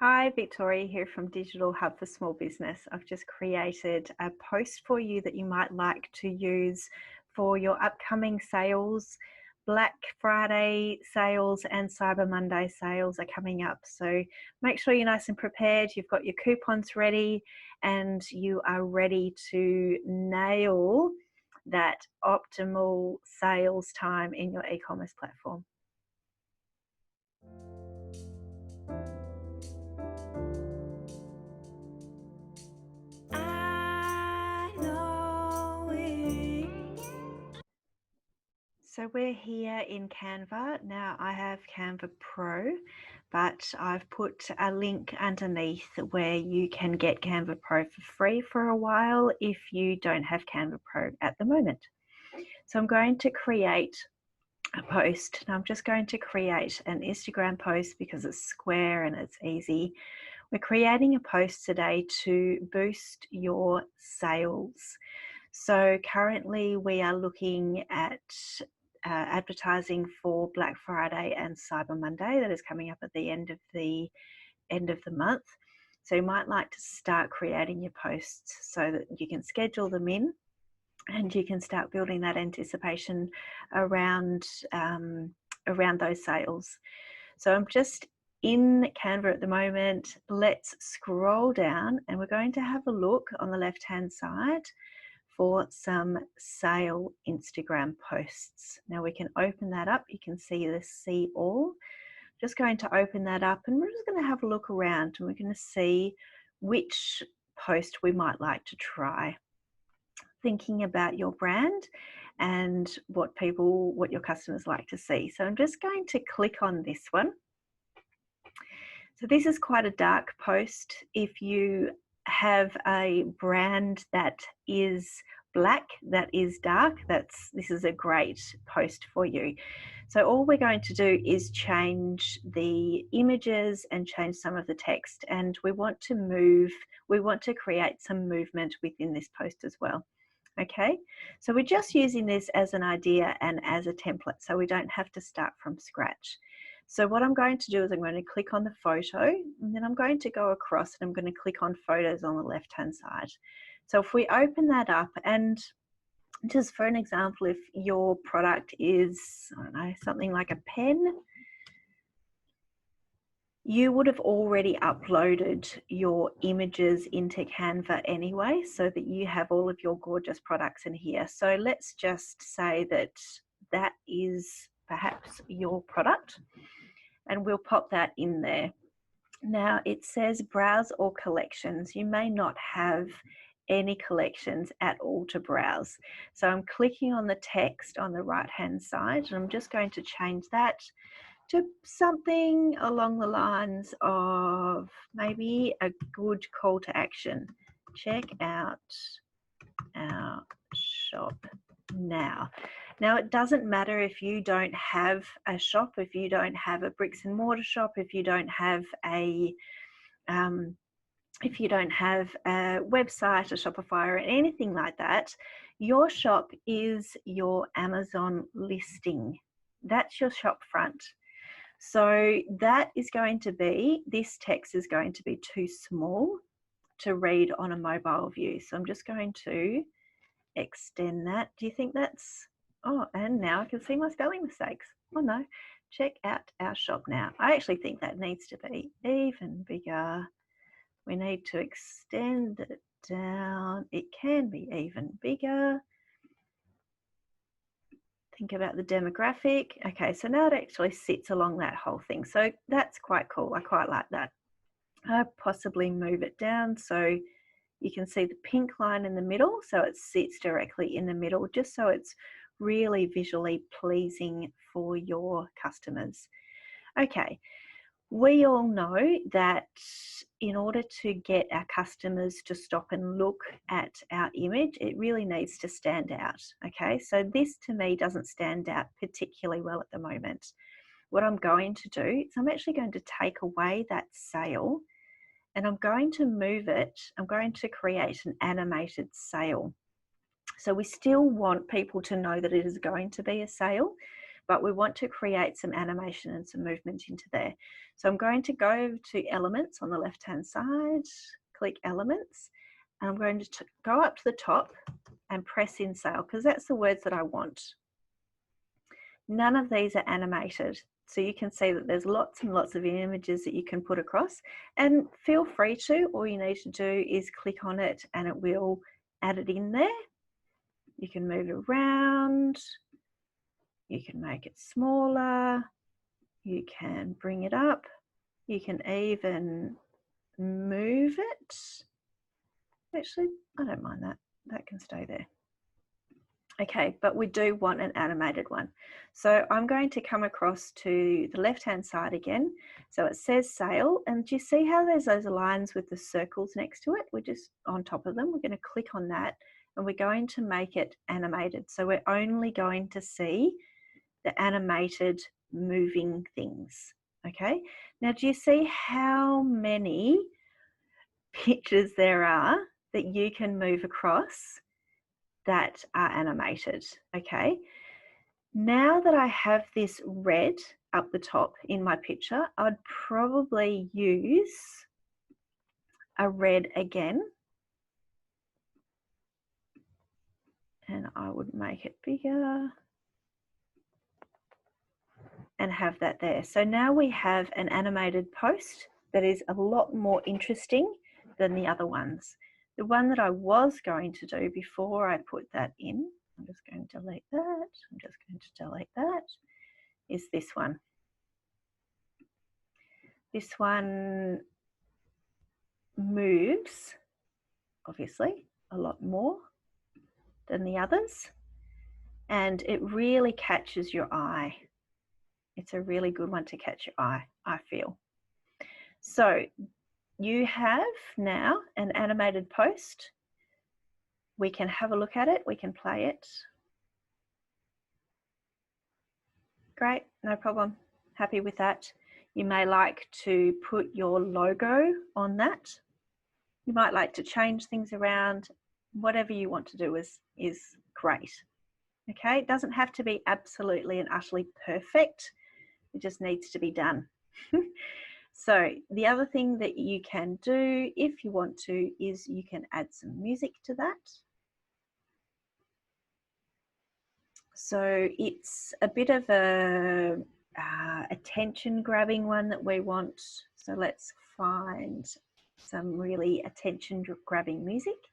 Hi, Victoria here from Digital Hub for Small Business. I've just created a post for you that you might like to use for your upcoming sales. Black Friday sales and Cyber Monday sales are coming up. So make sure you're nice and prepared. You've got your coupons ready and you are ready to nail that optimal sales time in your e-commerce platform. So we're here in Canva. Now I have Canva Pro, but I've put a link underneath where you can get Canva Pro for free for a while if you don't have Canva Pro at the moment. So I'm going to create a post. Now I'm just going to create an Instagram post because it's square and it's easy. We're creating a post today to boost your sales. So currently we are looking at advertising for Black Friday and Cyber Monday that is coming up at the end of the month. So you might like to start creating your posts so that you can schedule them in and you can start building that anticipation around those sales. So I'm just in Canva at the moment. Let's scroll down and we're going to have a look on the left hand side for some sale Instagram posts. Now we can open that up. You can see the see all. Just going to open that up and we're just going to have a look around and we're going to see which post we might like to try. Thinking about your brand and what your customers like to see. So I'm just going to click on this one. So this is quite a dark post. If you have a brand that is black, that is dark, this is a great post for you. So all we're going to do is change the images and change some of the text, and we want to create some movement within this post as well. Okay, so we're just using this as an idea and as a template, so we don't have to start from scratch. So what I'm going to do is I'm going to click on the photo and then I'm going to go across and I'm going to click on photos on the left hand side. So if we open that up, and just for an example, if your product is, I don't know, something like a pen, you would have already uploaded your images into Canva anyway, so that you have all of your gorgeous products in here. So let's just say that that is perhaps your product, and we'll pop that in there. Now it says browse all collections. You may not have any collections at all to browse. So I'm clicking on the text on the right hand side and I'm just going to change that to something along the lines of maybe a good call to action. Check out our shop now. Now it doesn't matter if you don't have a shop, if you don't have a bricks and mortar shop, if you don't have a website, a Shopify or anything like that. Your shop is your Amazon listing. That's your shop front. So that is going to be, this text is going to be too small to read on a mobile view. So I'm just going to extend that. Do you think that's, oh, and now I can see my spelling mistakes. Oh no, check out our shop now. I actually think that needs to be even bigger. We need to extend it down. It can be even bigger. Think about the demographic. Okay, so now it actually sits along that whole thing. So that's quite cool. I quite like that. I'll possibly move it down so you can see the pink line in the middle. So it sits directly in the middle, just so it's really visually pleasing for your customers. Okay, we all know that in order to get our customers to stop and look at our image, it really needs to stand out. Okay, so this to me doesn't stand out particularly well at the moment. What I'm going to do is I'm actually going to take away that sale and I'm going to move it. I'm going to create an animated sale. So we still want people to know that it is going to be a sale, but we want to create some animation and some movement into there. So I'm going to go to elements on the left-hand side, click elements, and I'm going to go up to the top and press in sale because that's the words that I want. None of these are animated. So you can see that there's lots and lots of images that you can put across, and feel free to. All you need to do is click on it and it will add it in there. You can move it around, you can make it smaller, you can bring it up, you can even move it. Actually, I don't mind that. That can stay there. Okay, but we do want an animated one. So I'm going to come across to the left-hand side again. So it says sale, and do you see how there's those lines with the circles next to it? We're just on top of them. We're going to click on that, and we're going to make it animated. So we're only going to see the animated moving things. Okay, now do you see how many pictures there are that you can move across that are animated? Okay, now that I have this red up the top in my picture, I'd probably use a red again, and I would make it bigger and have that there. So now we have an animated post that is a lot more interesting than the other ones. The one that I was going to do before I put that in, I'm just going to delete that, I'm just going to delete that, is this one. This one moves, obviously, a lot more than the others, and it really catches your eye. It's a really good one to catch your eye, I feel. So you have now an animated post. We can have a look at it, we can play it. Great, no problem, happy with that. You may like to put your logo on that. You might like to change things around. Whatever you want to do is great. Okay, it doesn't have to be absolutely and utterly perfect. It just needs to be done. So the other thing that you can do if you want to is you can add some music to that. So it's a bit of a attention grabbing one that we want. So let's find some really attention grabbing music.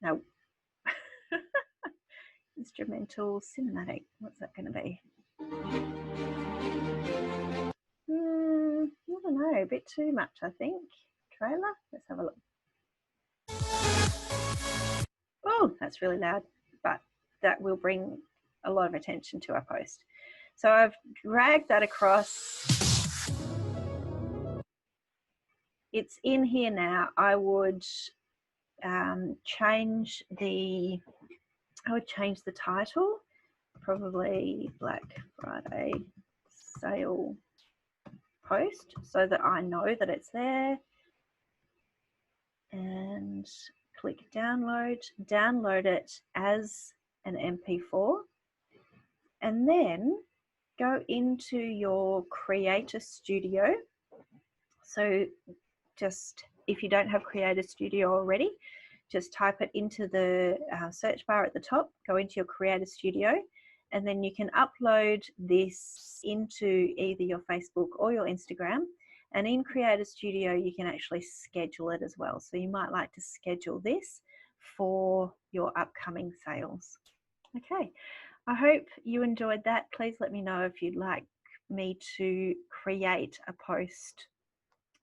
Now, instrumental cinematic, what's that going to be? I don't know, a bit too much, I think. Trailer, let's have a look. Oh, that's really loud, but that will bring a lot of attention to our post. So I've dragged that across. It's in here now. I would change the title, probably Black Friday sale post, so that I know that it's there. And click download it as an MP4, and then go into your Creator Studio. So just, if you don't have Creator Studio already, just type it into the search bar at the top, go into your Creator Studio, and then you can upload this into either your Facebook or your Instagram. And in Creator Studio, you can actually schedule it as well. So you might like to schedule this for your upcoming sales. Okay, I hope you enjoyed that. Please let me know if you'd like me to create a post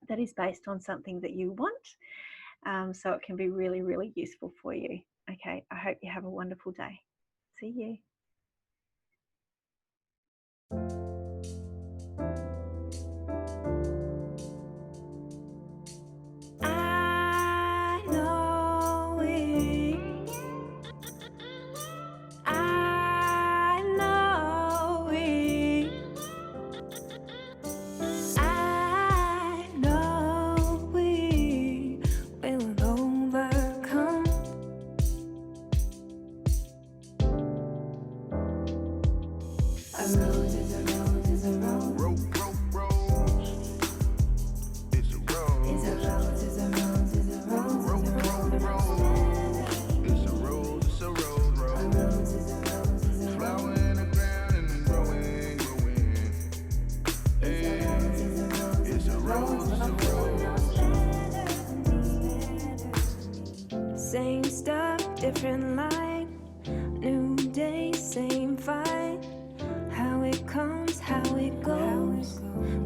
that is based on something that you want, so it can be really, really useful for you. Okay, I hope you have a wonderful day. See you. different light, new day, same fight. How it comes, how it goes.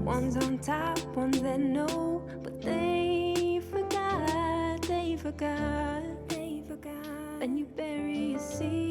One's on top, one's that know, but they forgot, they forgot, they forgot. And you bury your secret.